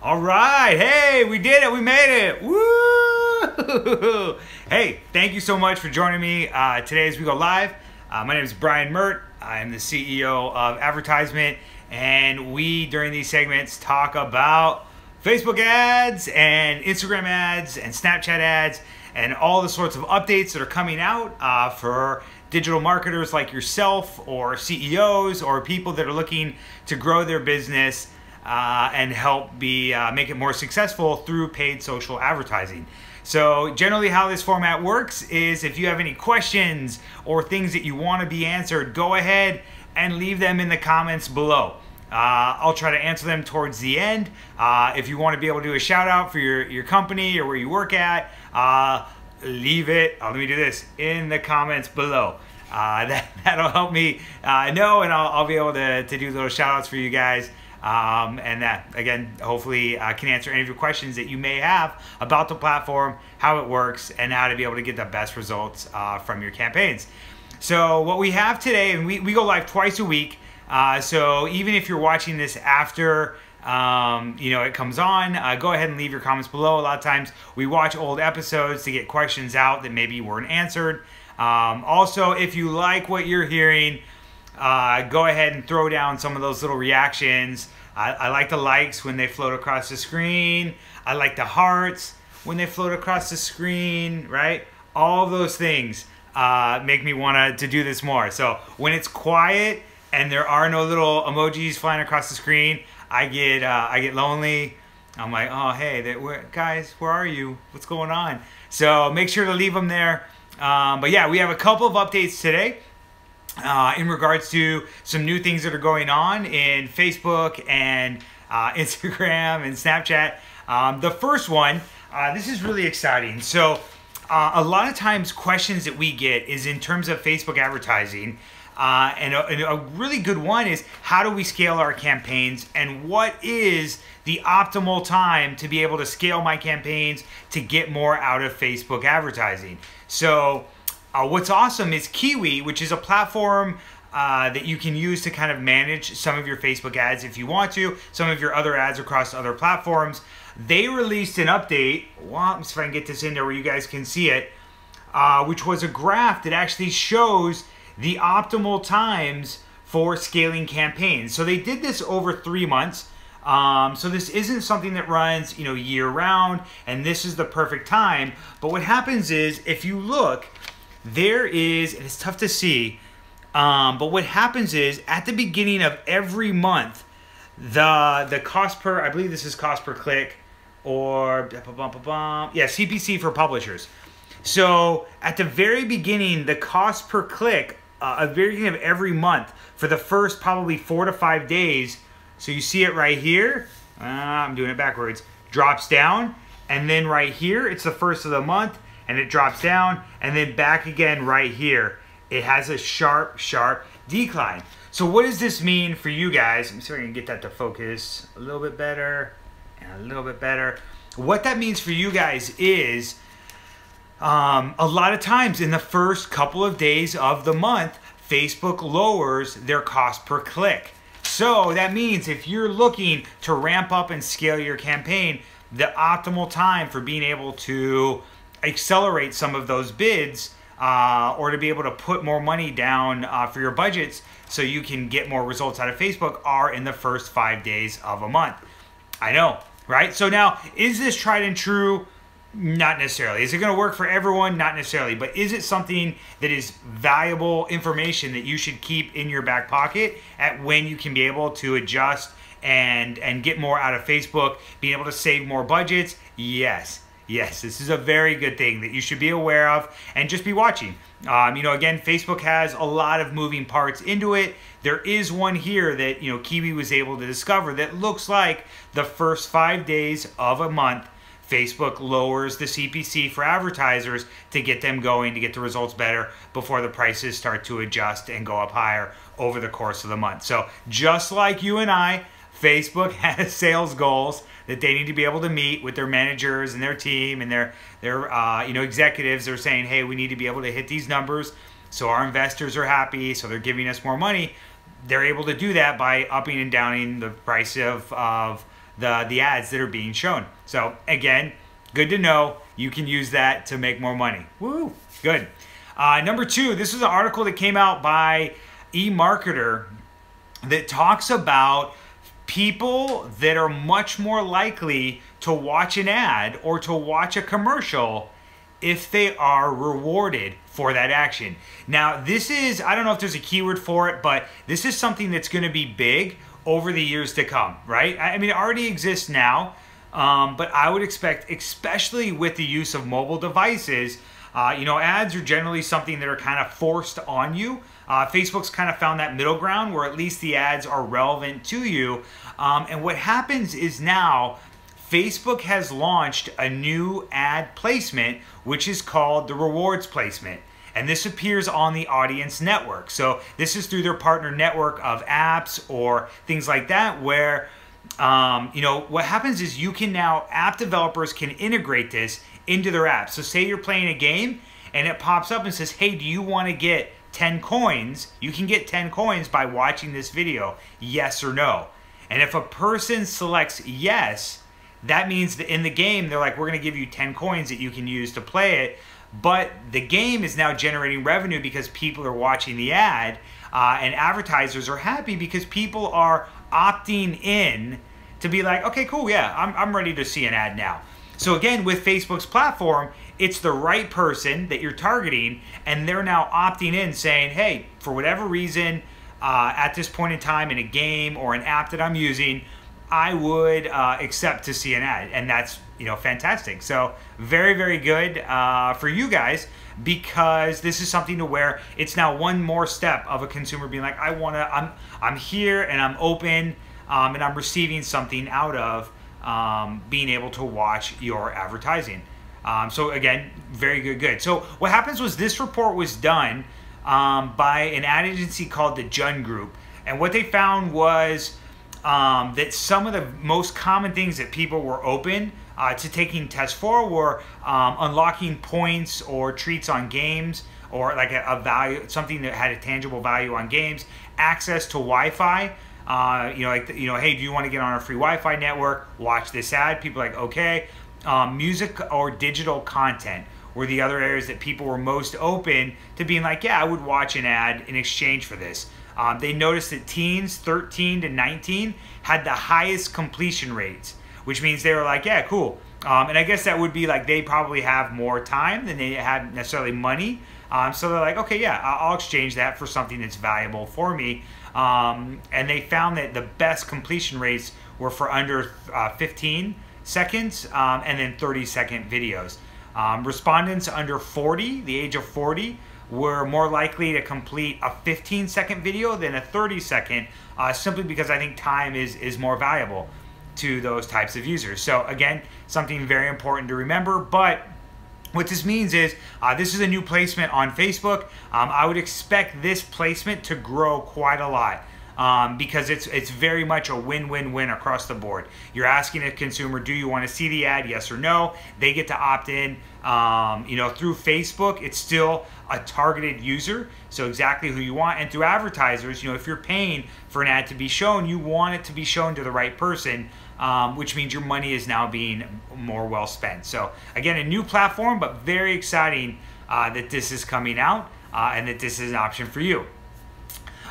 All right, hey, we did it, we made it, woo! Hey, thank you so much for joining me today as we go live. My name is Brian Meert. I'm the CEO of Advertisemint, and we, during these segments, talk about Facebook ads and Instagram ads and Snapchat ads and all the sorts of updates that are coming out for digital marketers like yourself or CEOs or people that are looking to grow their business and help make it more successful through paid social advertising. So generally how this format works is if you have any questions or things that you want to be answered, go ahead and leave them in the comments below. I'll try to answer them towards the end. If you want to be able to do a shout out for your company or where you work at, leave it, let me do this, in the comments below. That'll help me know, and I'll be able to do little shout outs for you guys. And that, again, hopefully can answer any of your questions that you may have about the platform, how it works, and how to be able to get the best results from your campaigns. So what we have today, and we go live twice a week, so even if you're watching this after it comes on, go ahead and leave your comments below. A lot of times we watch old episodes to get questions out that maybe weren't answered. Also, if you like what you're hearing, go ahead and throw down some of those little reactions. I like the likes when they float across the screen. I like the hearts when they float across the screen, right? All of those things make me want to do this more. So when it's quiet and there are no little emojis flying across the screen, I get lonely. I'm like, oh, hey, guys, where are you? What's going on? So make sure to leave them there. But yeah, we have a couple of updates today. In regards to some new things that are going on in Facebook and Instagram and Snapchat. The first one, this is really exciting. So a lot of times questions that we get is in terms of Facebook advertising. And a really good one is, how do we scale our campaigns, and what is the optimal time to be able to scale my campaigns to get more out of Facebook advertising? So what's awesome is Kiwi, which is a platform that you can use to kind of manage some of your Facebook ads if you want to, some of your other ads across other platforms. They released an update, well, let me see if I can get this in there where you guys can see it, which was a graph that actually shows the optimal times for scaling campaigns. So they did this over 3 months. So this isn't something that runs, year round, and this is the perfect time. But what happens is, if you look, there is, and it's tough to see, but what happens is at the beginning of every month, the cost per, I believe this is cost per click, or CPC for publishers. So at the very beginning, the cost per click, at the very beginning of every month, for the first probably 4 to 5 days, so you see it right here, I'm doing it backwards, drops down, and then right here, it's the first of the month, and it drops down, and then back again right here. It has a sharp, sharp decline. So what does this mean for you guys? Let me see if I can get that to focus a little bit better, and a little bit better. What that means for you guys is, a lot of times in the first couple of days of the month, Facebook lowers their cost per click. So that means if you're looking to ramp up and scale your campaign, the optimal time for being able to accelerate some of those bids or to be able to put more money down for your budgets so you can get more results out of Facebook are in the first 5 days of a month. I know, right? So now, is this tried and true? Not necessarily. Is it going to work for everyone? Not necessarily. But is it something that is valuable information that you should keep in your back pocket at when you can be able to adjust and get more out of Facebook, being able to save more budgets? Yes. Yes, this is a very good thing that you should be aware of and just be watching. Again, Facebook has a lot of moving parts into it. There is one here that, Kiwi was able to discover that looks like the first 5 days of a month, Facebook lowers the CPC for advertisers to get them going, to get the results better before the prices start to adjust and go up higher over the course of the month. So just like you and I, Facebook has sales goals that they need to be able to meet with their managers and their team and their executives. They're saying, hey, we need to be able to hit these numbers so our investors are happy, so they're giving us more money. They're able to do that by upping and downing the price of the ads that are being shown. So again, good to know. You can use that to make more money. Woo, good. Number 2, this is an article that came out by eMarketer that talks about people that are much more likely to watch an ad or to watch a commercial if they are rewarded for that action. Now, this is, I don't know if there's a keyword for it, but this is something that's going to be big over the years to come, right? I mean, it already exists now, but I would expect, especially with the use of mobile devices, you know, ads are generally something that are kind of forced on you. Facebook's kind of found that middle ground where at least the ads are relevant to you. And what happens is now Facebook has launched a new ad placement, which is called the rewards placement. And this appears on the Audience Network. So this is through their partner network of apps or things like that, where you know, what happens is you can now, app developers can integrate this into their app. So say you're playing a game and it pops up and says, hey, do you want to get 10 coins? You can get 10 coins by watching this video, yes or no. And if a person selects yes, that means that in the game, they're like, we're going to give you 10 coins that you can use to play it. But the game is now generating revenue because people are watching the ad, and advertisers are happy because people are opting in to be like, okay, cool, yeah, I'm ready to see an ad now. So again, with Facebook's platform, it's the right person that you're targeting, and they're now opting in saying, hey, for whatever reason, at this point in time in a game or an app that I'm using, I would accept to see an ad, and that's, you know, fantastic. So very, very good for you guys, because this is something to where it's now one more step of a consumer being like, I'm here and I'm open, and I'm receiving something out of being able to watch your advertising. So again, very good. So what happens was this report was done by an ad agency called the Jun Group, and what they found was that some of the most common things that people were open to taking tests for were unlocking points or treats on games, or like a value, something that had a tangible value on games, access to Wi-Fi. You know, like, you know, hey, do you want to get on a free Wi-Fi network? Watch this ad. People are like, okay. Music or digital content were the other areas that people were most open to being like, yeah, I would watch an ad in exchange for this. They noticed that teens 13 to 19 had the highest completion rates, which means they were like, yeah, cool. And I guess that would be like they probably have more time than they have necessarily money. So they're like, okay, yeah, I'll exchange that for something that's valuable for me. And they found that the best completion rates were for under 15 seconds and then 30-second videos. Respondents under 40, the age of 40, were more likely to complete a 15-second video than a 30-second, simply because I think time is more valuable to those types of users. So again, something very important to remember. But what this means is this is a new placement on Facebook. I would expect this placement to grow quite a lot. Because it's very much a win-win-win across the board. You're asking a consumer, do you want to see the ad, yes or no? They get to opt in. You know, through Facebook, it's still a targeted user, so exactly who you want. And through advertisers, you know, if you're paying for an ad to be shown, you want it to be shown to the right person, which means your money is now being more well spent. So again, a new platform, but very exciting that this is coming out and that this is an option for you.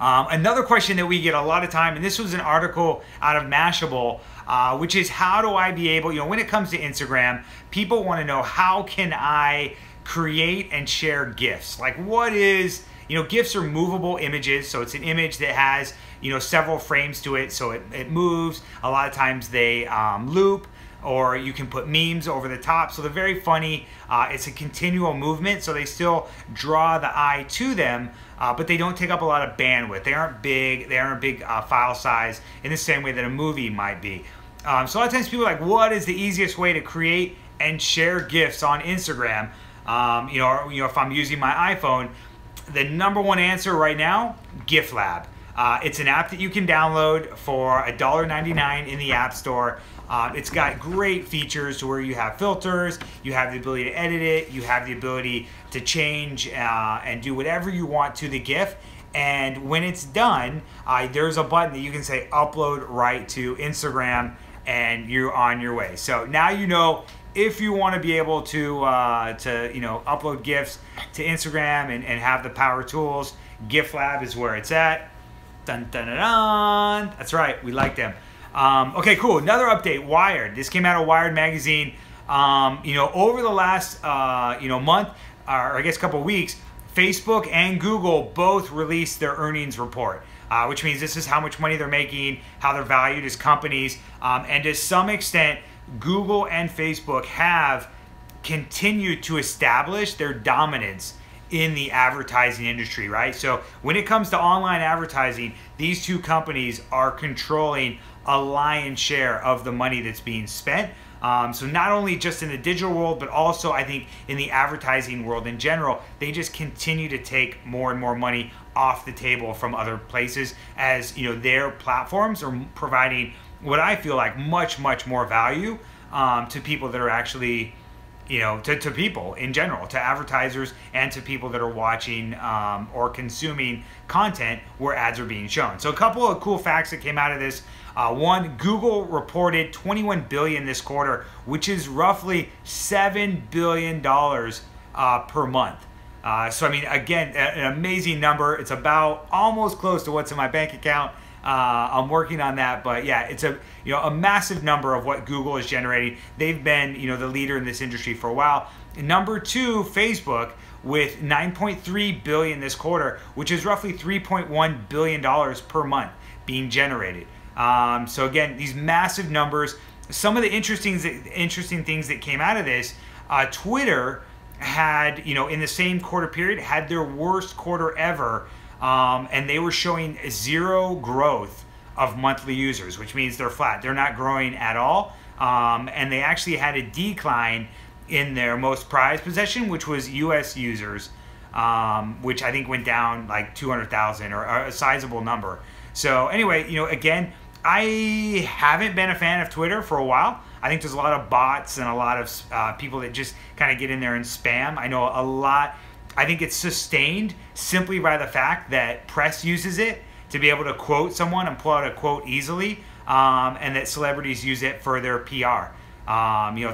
Another question that we get a lot of time, and this was an article out of Mashable, which is how do I be able, you know, when it comes to Instagram, people want to know, how can I create and share GIFs? Like, what is, you know, GIFs are movable images, so it's an image that has, you know, several frames to it, so it moves. A lot of times they loop, or you can put memes over the top, so they're very funny. It's a continual movement, so they still draw the eye to them, but they don't take up a lot of bandwidth. They aren't big file size in the same way that a movie might be. So a lot of times people are like, what is the easiest way to create and share GIFs on Instagram? You know, if I'm using my iPhone, the #1 answer right now, GIF Lab. It's an app that you can download for $1.99 in the App Store. It's got great features to where you have filters, you have the ability to edit it, you have the ability to change and do whatever you want to the GIF. And when it's done, there's a button that you can say upload right to Instagram, and you're on your way. So now you know, if you want to be able to upload GIFs to Instagram and have the power tools, GIF Lab is where it's at. Dun, dun, dun, dun. That's right, we like them. Okay, cool. Another update, Wired. This came out of Wired magazine. Over the last month, or I guess couple weeks, Facebook and Google both released their earnings report, which means this is how much money they're making, how they're valued as companies, and to some extent, Google and Facebook have continued to establish their dominance in the advertising industry, right? So when it comes to online advertising, these two companies are controlling a lion's share of the money that's being spent. So not only just in the digital world, but also I think in the advertising world in general, they just continue to take more and more money off the table from other places, as their platforms are providing what I feel like much more value to people that are actually to people in general, to advertisers, and to people that are watching or consuming content where ads are being shown. So a couple of cool facts that came out of this. One, Google reported $21 billion this quarter, which is roughly $7 billion per month. So I mean, again, an amazing number. It's about almost close to what's in my bank account. I'm working on that, but yeah, it's a massive number of what Google is generating. They've been the leader in this industry for a while. Number two, Facebook, with $9.3 billion this quarter, which is roughly $3.1 billion per month being generated. So again, these massive numbers. Some of the interesting things that came out of this, Twitter had in the same quarter period had their worst quarter ever. And they were showing zero growth of monthly users, which means they're flat. They're not growing at all. And they actually had a decline in their most prized possession, which was US users, which I think went down like 200,000 or a sizable number. So anyway, again, I haven't been a fan of Twitter for a while. I think there's a lot of bots and a lot of people that just kind of get in there and spam. I know a lot. I think it's sustained simply by the fact that press uses it to be able to quote someone and pull out a quote easily, and that celebrities use it for their PR.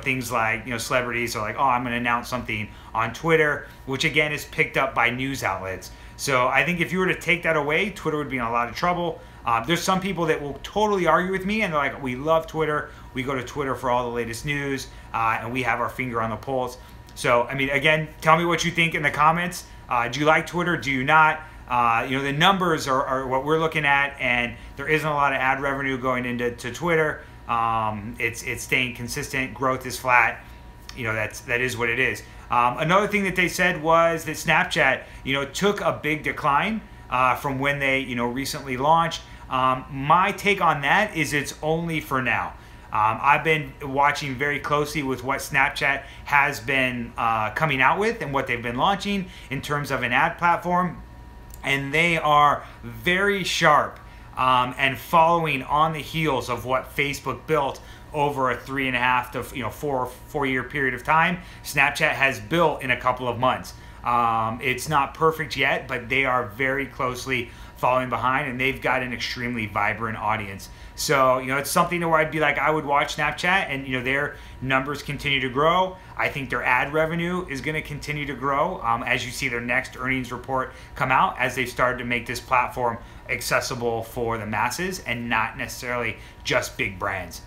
Things like, celebrities are like, oh, I'm going to announce something on Twitter, which again is picked up by news outlets. So I think if you were to take that away, Twitter would be in a lot of trouble. There's some people that will totally argue with me, and they're like, we love Twitter. We go to Twitter for all the latest news, and we have our finger on the pulse. So, I mean, again, tell me what you think in the comments. Do you like Twitter? Do you not? The numbers are what we're looking at, and there isn't a lot of ad revenue going into Twitter. It's staying consistent. Growth is flat. That is what it is. Another thing that they said was that Snapchat, took a big decline from when they, recently launched. My take on that is it's only for now. I've been watching very closely with what Snapchat has been coming out with and what they've been launching in terms of an ad platform, and they are very sharp and following on the heels of what Facebook built over a 3.5 to 4 year period of time. Snapchat has built in a couple of months. It's not perfect yet, but they are very closely following behind, and they've got an extremely vibrant audience. So, it's something where I'd be like, I would watch Snapchat, and, their numbers continue to grow. I think their ad revenue is going to continue to grow as you see their next earnings report come out, as they've started to make this platform accessible for the masses and not necessarily just big brands.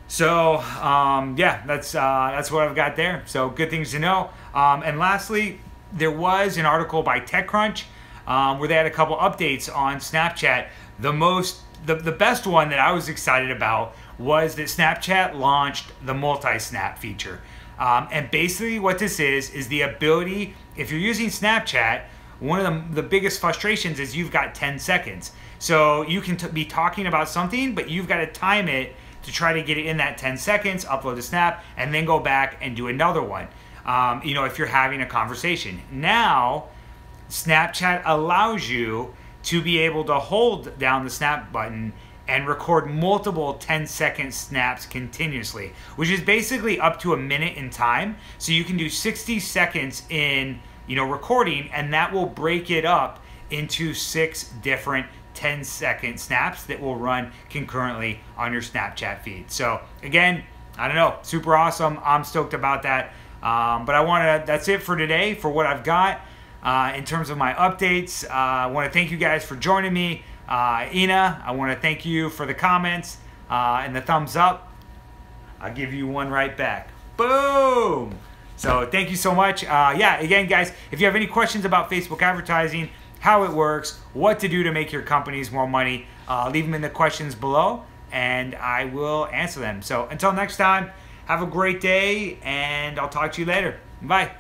So, yeah, that's what I've got there. So, good things to know. And lastly, there was an article by TechCrunch where they had a couple updates on Snapchat. The best one that I was excited about was that Snapchat launched the multi-snap feature. And basically what this is the ability, if you're using Snapchat, one of the biggest frustrations is you've got 10 seconds. So you can be talking about something, but you've got to time it to try to get it in that 10 seconds, upload a snap, and then go back and do another one. If you're having a conversation. Now, Snapchat allows you to be able to hold down the snap button and record multiple 10-second snaps continuously, which is basically up to a minute in time. So you can do 60 seconds in recording, and that will break it up into 6 different 10-second snaps that will run concurrently on your Snapchat feed. So again, I don't know, super awesome. I'm stoked about that. But that's it for today for what I've got in terms of my updates. I want to thank you guys for joining me. Ina, I want to thank you for the comments and the thumbs up. I'll give you one right back. Boom! So thank you so much. Yeah, again, guys, if you have any questions about Facebook advertising, how it works, what to do to make your companies more money, leave them in the questions below, and I will answer them. So until next time, have a great day, and I'll talk to you later. Bye.